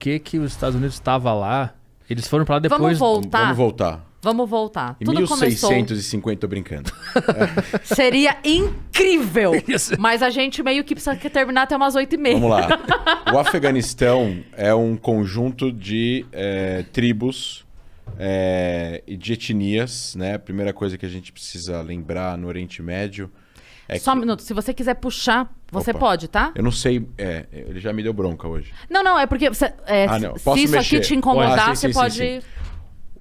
que os Estados Unidos estava lá? Eles foram pra lá Vamos depois... voltar. Vamos voltar. Vamos voltar. Em Tudo 1650, tô brincando. Seria incrível. Isso. Mas a gente meio que precisa terminar até umas 8h30. Vamos lá. O Afeganistão é um conjunto de tribos e de etnias, né? A primeira coisa que a gente precisa lembrar no Oriente Médio é Só um que... minuto. Se você quiser puxar, você Opa. pode, tá? Eu não sei... ele já me deu bronca hoje. Não, é porque você, não. se Posso isso mexer? aqui te incomodar, Sim, você pode... sim.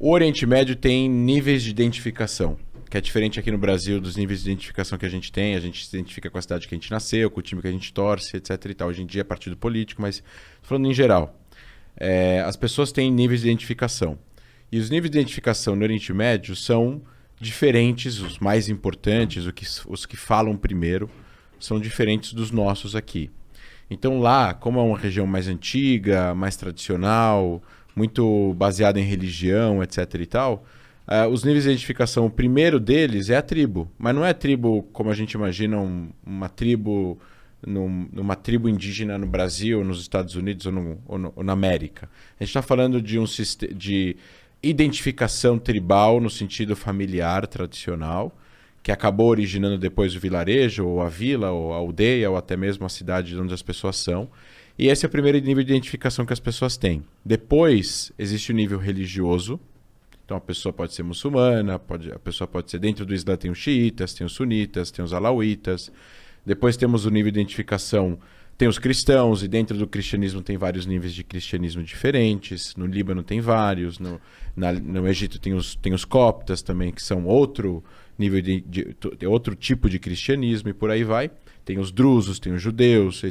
O Oriente Médio tem níveis de identificação, que é diferente aqui no Brasil dos níveis de identificação que a gente tem. A gente se identifica com a cidade que a gente nasceu, com o time que a gente torce, etc. e tal. Hoje em dia é partido político, mas falando em geral, as pessoas têm níveis de identificação. E os níveis de identificação no Oriente Médio são diferentes, os mais importantes, os que falam primeiro, são diferentes dos nossos aqui. Então lá, como é uma região mais antiga, mais tradicional, muito baseada em religião, etc. e tal, os níveis de identificação, o primeiro deles é a tribo. Mas não é tribo como a gente imagina, uma tribo numa tribo indígena no Brasil, nos Estados Unidos ou na América. A gente está falando de de identificação tribal no sentido familiar, tradicional, que acabou originando depois o vilarejo, ou a vila, ou a aldeia, ou até mesmo a cidade onde as pessoas são. E esse é o primeiro nível de identificação que as pessoas têm. Depois, existe o nível religioso. Então, a pessoa pode ser muçulmana, a pessoa pode ser... Dentro do Islã tem os xiitas, tem os sunitas, tem os alauítas. Depois temos o nível de identificação... Tem os cristãos, e dentro do cristianismo tem vários níveis de cristianismo diferentes. No Líbano tem vários. No Egito tem os coptas também, que são outro nível de outro tipo de cristianismo, e por aí vai. Tem os drusos, tem os judeus,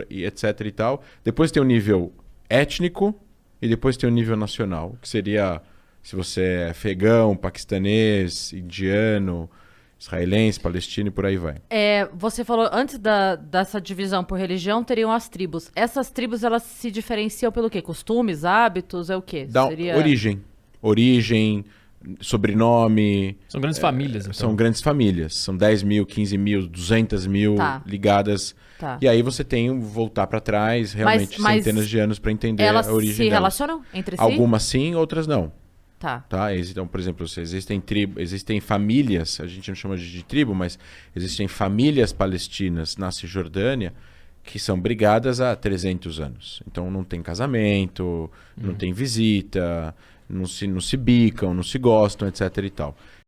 e etc e tal. Depois tem o nível étnico e depois tem o nível nacional, que seria se você é afegão, paquistanês, indiano, israelense, palestino e por aí vai. Você falou, antes dessa divisão por religião, teriam as tribos. Essas tribos, elas se diferenciam pelo quê? Costumes, hábitos, é o quê? Seria... Origem, sobrenome... São grandes famílias, então. São grandes famílias. São 10 mil, 15 mil, 200 mil ligadas. Tá. E aí você tem voltar para trás, realmente, centenas de anos para entender a origem delas. Elas se relacionam entre si? Algumas sim, outras não. Tá. Então, por exemplo, existem famílias, a gente não chama de tribo, mas existem famílias palestinas na Cisjordânia que são brigadas há 300 anos. Então não tem casamento, não tem visita, não se bicam, não se gostam, etc. e tal.